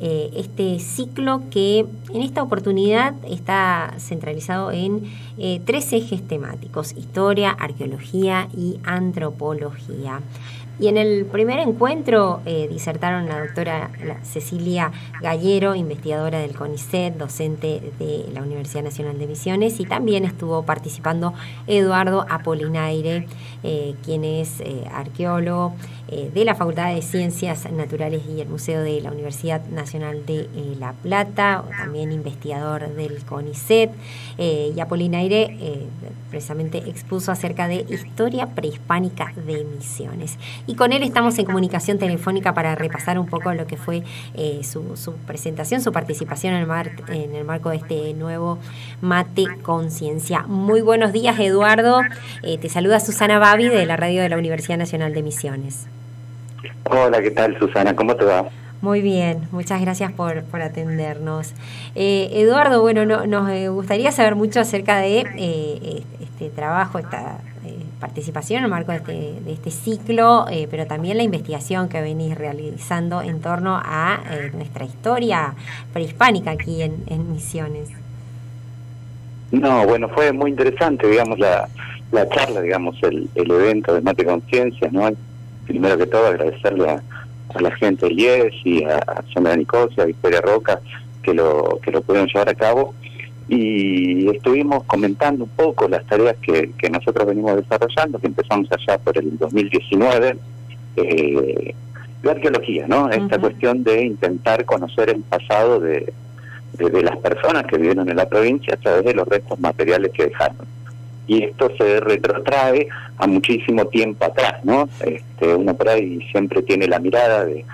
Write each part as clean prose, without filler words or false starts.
este ciclo que en esta oportunidad está centralizado en 3 ejes temáticos: historia, arqueología y antropología. Y en el primer encuentro disertaron la doctora Cecilia Gallero, investigadora del CONICET, docente de la Universidad Nacional de Misiones, y también estuvo participando Eduardo Apolinaire, quien es arqueólogo de la Facultad de Ciencias Naturales y el Museo de la Universidad Nacional de La Plata, también investigador del CONICET, y Apolinaire precisamente expuso acerca de historia prehispánica de Misiones. Y con él estamos en comunicación telefónica para repasar un poco lo que fue su presentación, su participación en el marco de este nuevo Mate Conciencia. Muy buenos días, Eduardo. Te saluda Susana Babi de la radio de la Universidad Nacional de Misiones. Hola, ¿qué tal, Susana? ¿Cómo te va? Muy bien, muchas gracias por atendernos. Eduardo, bueno, nos gustaría saber mucho acerca de este trabajo, esta participación en el marco de este ciclo, pero también la investigación que venís realizando en torno a nuestra historia prehispánica aquí en Misiones. No, bueno, fue muy interesante, digamos, la charla, digamos, el evento de Mate Conciencia, ¿no? Primero que todo, agradecerle a la gente del IES y a Sandra Nicosia, a Victoria Roca, que lo pudieron llevar a cabo. Y estuvimos comentando un poco las tareas que nosotros venimos desarrollando, que empezamos allá por el 2019, de arqueología, ¿no? Esta cuestión de intentar conocer el pasado de las personas que vivieron en la provincia a través de los restos materiales que dejaron. Y esto se retrotrae a muchísimo tiempo atrás, ¿no? Uno por ahí siempre tiene la mirada de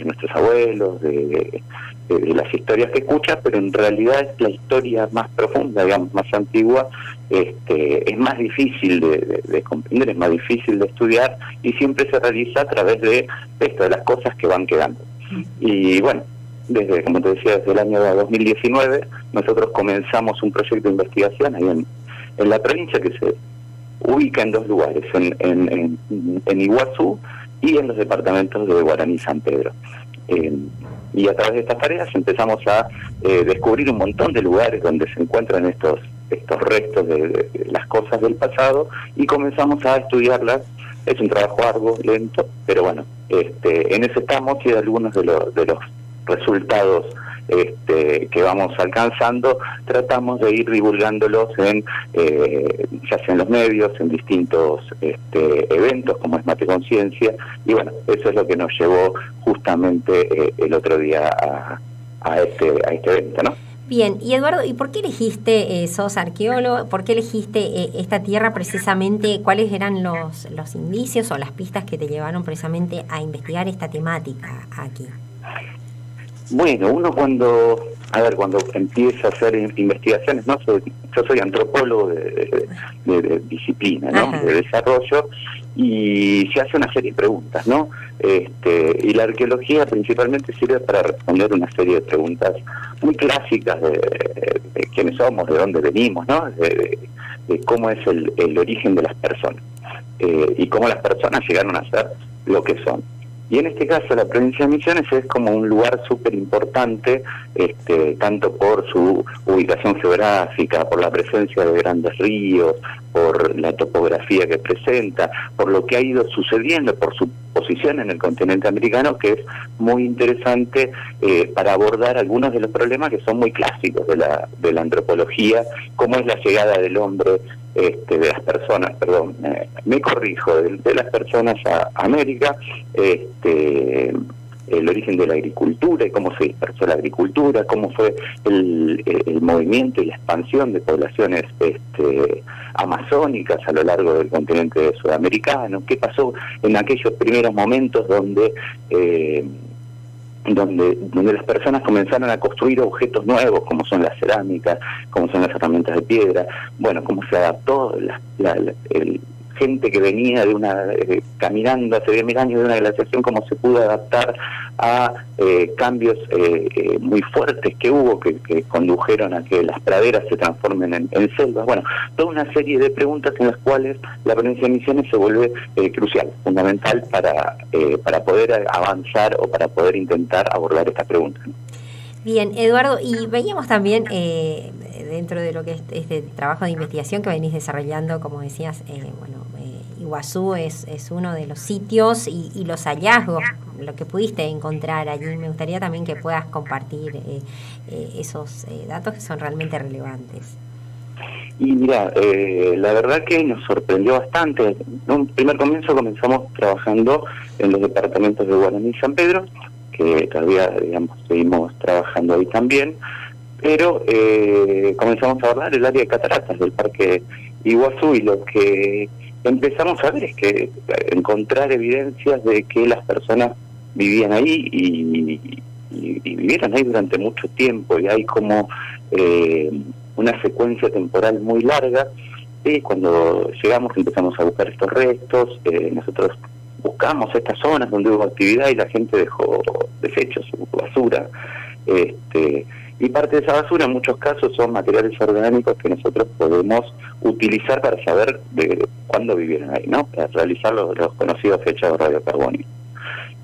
nuestros abuelos, de las historias que escucha, pero en realidad la historia más profunda, digamos, más antigua, es más difícil de comprender, es más difícil de estudiar, y siempre se realiza a través de esto, de las cosas que van quedando. Y bueno, como te decía, desde el año 2019, nosotros comenzamos un proyecto de investigación ahí en la provincia, que se ubica en 2 lugares, en Iguazú y en los departamentos de Guaraní y San Pedro. Y a través de estas tareas empezamos a descubrir un montón de lugares donde se encuentran estos restos de las cosas del pasado, y comenzamos a estudiarlas. Es un trabajo arduo, lento, pero bueno, en eso estamos, y algunos de los resultados que vamos alcanzando tratamos de ir divulgándolos ya sea en los medios, en distintos eventos como es Mate Conciencia, y bueno, eso es lo que nos llevó justamente el otro día a este evento, ¿no? Bien, y Eduardo, ¿y por qué elegiste, sos arqueólogo, por qué elegiste esta tierra precisamente? ¿Cuáles eran los indicios o las pistas que te llevaron precisamente a investigar esta temática aquí? Bueno, uno cuando empieza a hacer investigaciones, ¿no? Yo soy antropólogo de disciplina, ¿no? Ajá. De desarrollo, y se hace una serie de preguntas, ¿no? Y la arqueología principalmente sirve para responder una serie de preguntas muy clásicas de quiénes somos, de dónde venimos, ¿no? De cómo es el origen de las personas, y cómo las personas llegaron a ser lo que son. Y en este caso la provincia de Misiones es como un lugar súper importante, tanto por su ubicación geográfica, por la presencia de grandes ríos, por la topografía que presenta, por lo que ha ido sucediendo, por su posición en el continente americano, que es muy interesante para abordar algunos de los problemas que son muy clásicos de la antropología, como es la llegada del hombre, de las personas, perdón, me corrijo, de las personas a América, el origen de la agricultura y cómo se dispersó la agricultura, cómo fue el movimiento y la expansión de poblaciones amazónicas a lo largo del continente sudamericano, qué pasó en aquellos primeros momentos donde las personas comenzaron a construir objetos nuevos, como son las cerámicas, como son las herramientas de piedra, bueno, cómo se adaptó gente que venía de caminando hace 10.000 años de una glaciación, cómo se pudo adaptar a cambios muy fuertes que hubo, que condujeron a que las praderas se transformen en selvas. Bueno, toda una serie de preguntas en las cuales la provincia de Misiones se vuelve crucial, fundamental para poder avanzar o para poder intentar abordar estas preguntas. Bien, Eduardo, y veíamos también dentro de lo que es este trabajo de investigación que venís desarrollando, como decías, Iguazú es uno de los sitios y los hallazgos, lo que pudiste encontrar allí. Me gustaría también que puedas compartir esos datos que son realmente relevantes. Y mira, la verdad que nos sorprendió bastante. En un primer comienzo comenzamos trabajando en los departamentos de Guaraní y San Pedro, que todavía, digamos, seguimos trabajando ahí también, pero comenzamos a abordar el área de cataratas del Parque Iguazú, y lo que empezamos a ver es que encontrar evidencias de que las personas vivían ahí y vivieron ahí durante mucho tiempo, y hay como una secuencia temporal muy larga, y cuando llegamos empezamos a buscar estos restos. Nosotros buscamos estas zonas donde hubo actividad y la gente dejó desechos, basura, y parte de esa basura en muchos casos son materiales orgánicos que nosotros podemos utilizar para saber de cuándo vivieron ahí, ¿no? Para realizar los conocidos fechados radiocarbónicos.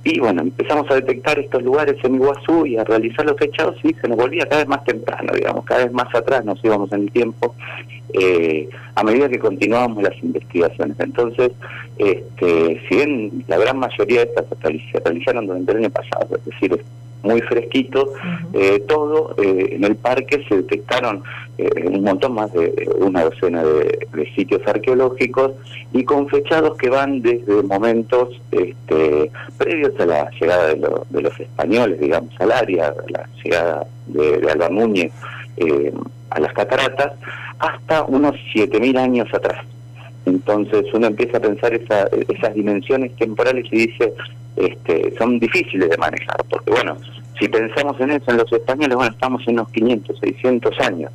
Y bueno, empezamos a detectar estos lugares en Iguazú y a realizar los fechados, y se nos volvía cada vez más temprano, digamos, cada vez más atrás nos íbamos en el tiempo, a medida que continuábamos las investigaciones. Entonces, si bien la gran mayoría de estas se realizaron durante el año pasado, es decir, es muy fresquito, todo en el parque se detectaron un montón más de una docena de sitios arqueológicos, y con fechados que van desde momentos previos a la llegada de los españoles, digamos, al área, la llegada de Alba Núñez a las cataratas, hasta unos 7.000 años atrás. Entonces uno empieza a pensar esas dimensiones temporales y dice, son difíciles de manejar, porque bueno, si pensamos en eso, en los españoles, bueno, estamos en unos 500, 600 años.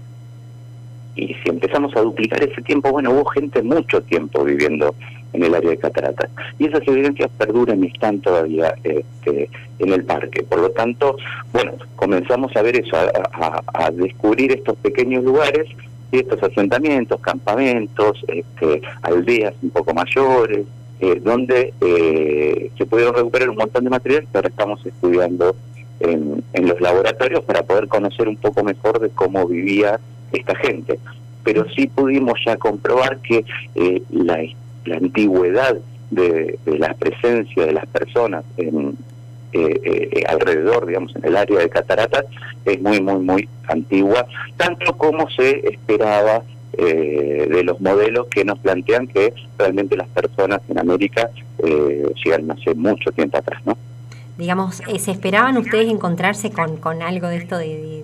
Y si empezamos a duplicar ese tiempo, bueno, hubo gente mucho tiempo viviendo en el área de cataratas. Y esas evidencias perduran y están todavía en el parque. Por lo tanto, bueno, comenzamos a ver eso, a descubrir estos pequeños lugares, y estos asentamientos, campamentos, aldeas un poco mayores, donde se pudieron recuperar un montón de materiales que ahora estamos estudiando en los laboratorios para poder conocer un poco mejor de cómo vivía esta gente. Pero sí pudimos ya comprobar que la antigüedad de la presencia de las personas alrededor, digamos, en el área de cataratas, es muy, muy, muy antigua, tanto como se esperaba de los modelos que nos plantean que realmente las personas en América llegaron hace mucho tiempo atrás, ¿no? Digamos, ¿se esperaban ustedes encontrarse con algo de esto de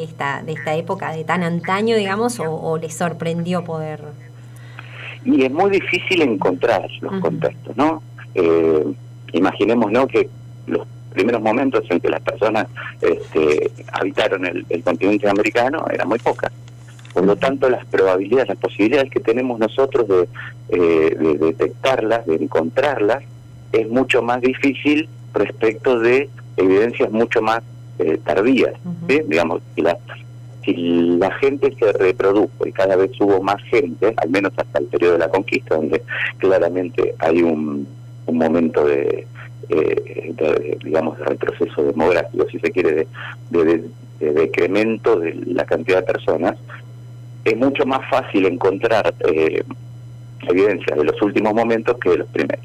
esta época de tan antaño, digamos, o les sorprendió poder? Y es muy difícil encontrar los contextos, ¿no? Imaginemos, ¿no?, que los primeros momentos en que las personas habitaron el continente americano eran muy pocas. Por lo tanto, las probabilidades, las posibilidades que tenemos nosotros de detectarlas, de encontrarlas, es mucho más difícil respecto de evidencias mucho más tardías, ¿sí? Digamos, si la gente se reprodujo y cada vez hubo más gente, al menos hasta el periodo de la conquista, donde claramente hay un momento digamos, de retroceso demográfico, si se quiere, de decremento de la cantidad de personas, es mucho más fácil encontrar evidencias de los últimos momentos que de los primeros.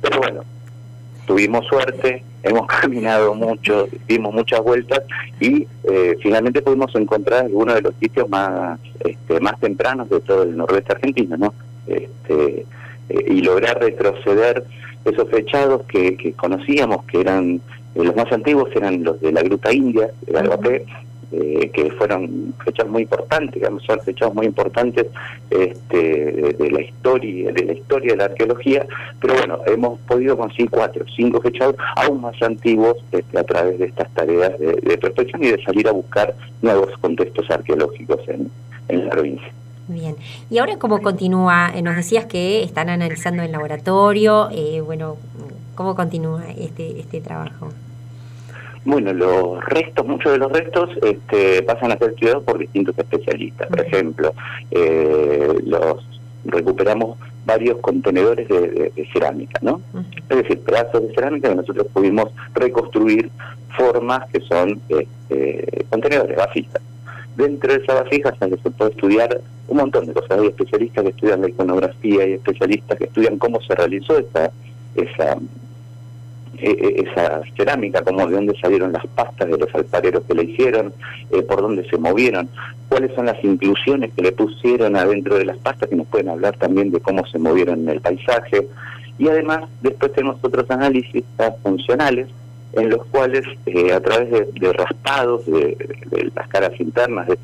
Pero bueno, tuvimos suerte, hemos caminado mucho, dimos muchas vueltas y finalmente pudimos encontrar algunos de los sitios más tempranos de todo el noroeste argentino, ¿no? Y lograr retroceder esos fechados que conocíamos, que eran los más antiguos, eran los de la Gruta India, de Albapé, que fueron fechados muy importantes, digamos, son fechados muy importantes de la historia de la arqueología, pero bueno, hemos podido conseguir 4 o 5 fechados aún más antiguos a través de estas tareas de prospección y de salir a buscar nuevos contextos arqueológicos en la provincia. Bien. ¿Y ahora cómo continúa? Nos decías que están analizando el laboratorio. Bueno, ¿cómo continúa este trabajo? Bueno, muchos de los restos pasan a ser estudiados por distintos especialistas. Por ejemplo, recuperamos varios contenedores de cerámica, ¿no? Es decir, pedazos de cerámica que nosotros pudimos reconstruir formas que son contenedores, vasijas. Dentro de esa vasija se puede estudiar un montón de cosas. Hay especialistas que estudian la iconografía, hay especialistas que estudian cómo se realizó esa cerámica, como de dónde salieron las pastas de los alfareros que la hicieron, por dónde se movieron, cuáles son las inclusiones que le pusieron adentro de las pastas, que nos pueden hablar también de cómo se movieron en el paisaje. Y además después tenemos otros análisis funcionales en los cuales a través de raspados de las caras internas de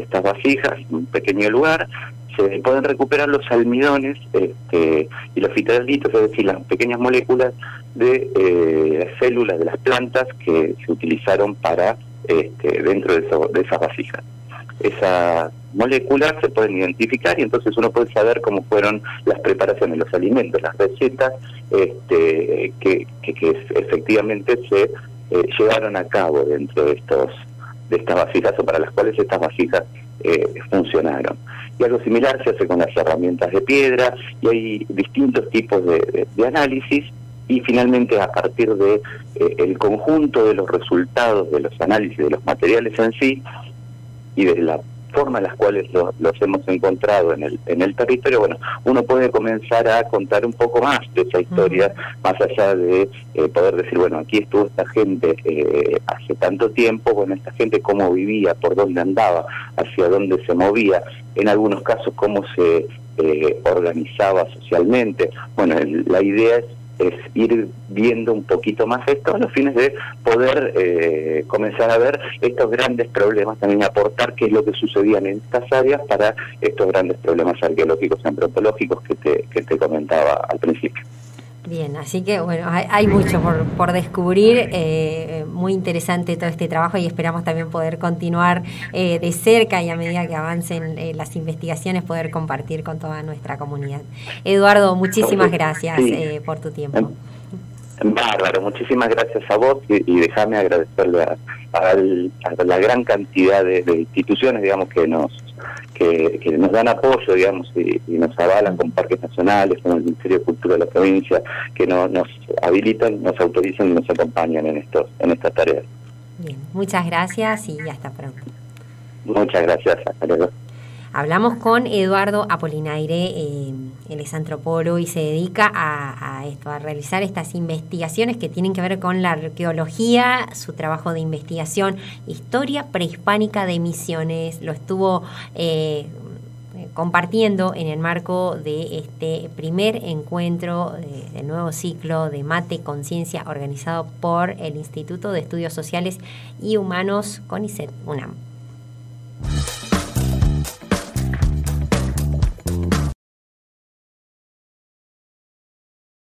estas vasijas, un pequeño lugar, se pueden recuperar los almidones y los fitolalitos, es decir, las pequeñas moléculas de las células de las plantas que se utilizaron para dentro de esas vasijas. Esas moléculas se pueden identificar y entonces uno puede saber cómo fueron las preparaciones, los alimentos, las recetas que efectivamente se llevaron a cabo dentro de estas vasijas, o para las cuales estas vasijas funcionaron. Y algo similar se hace con las herramientas de piedra, y hay distintos tipos de análisis, y finalmente a partir de el conjunto de los resultados de los análisis de los materiales en sí y de la forma en las cuales los hemos encontrado en el territorio, bueno, uno puede comenzar a contar un poco más de esa historia, más allá de poder decir, bueno, aquí estuvo esta gente hace tanto tiempo, bueno, esta gente cómo vivía, por dónde andaba, hacia dónde se movía, en algunos casos cómo se organizaba socialmente. Bueno, la idea es ir viendo un poquito más esto a los fines de poder comenzar a ver estos grandes problemas, también aportar qué es lo que sucedía en estas áreas para estos grandes problemas arqueológicos y antropológicos que te comentaba al principio. Bien, así que bueno, hay mucho por descubrir, muy interesante todo este trabajo, y esperamos también poder continuar de cerca, y a medida que avancen las investigaciones poder compartir con toda nuestra comunidad. Eduardo, muchísimas gracias por tu tiempo. Bárbaro, muchísimas gracias a vos, y déjame agradecerle a la gran cantidad de instituciones, digamos, que nos dan apoyo, digamos, y nos avalan con parques nacionales, con el Ministerio de Cultura de la provincia, que nos habilitan, nos autorizan y nos acompañan en estas tareas. Bien, muchas gracias y hasta pronto. Muchas gracias, hasta luego. Hablamos con Eduardo Apolinaire, él es antropólogo y se dedica a realizar estas investigaciones que tienen que ver con la arqueología. Su trabajo de investigación, Historia Prehispánica de Misiones, lo estuvo compartiendo en el marco de este primer encuentro del nuevo ciclo de Mate Conciencia organizado por el Instituto de Estudios Sociales y Humanos CONICET UNAM.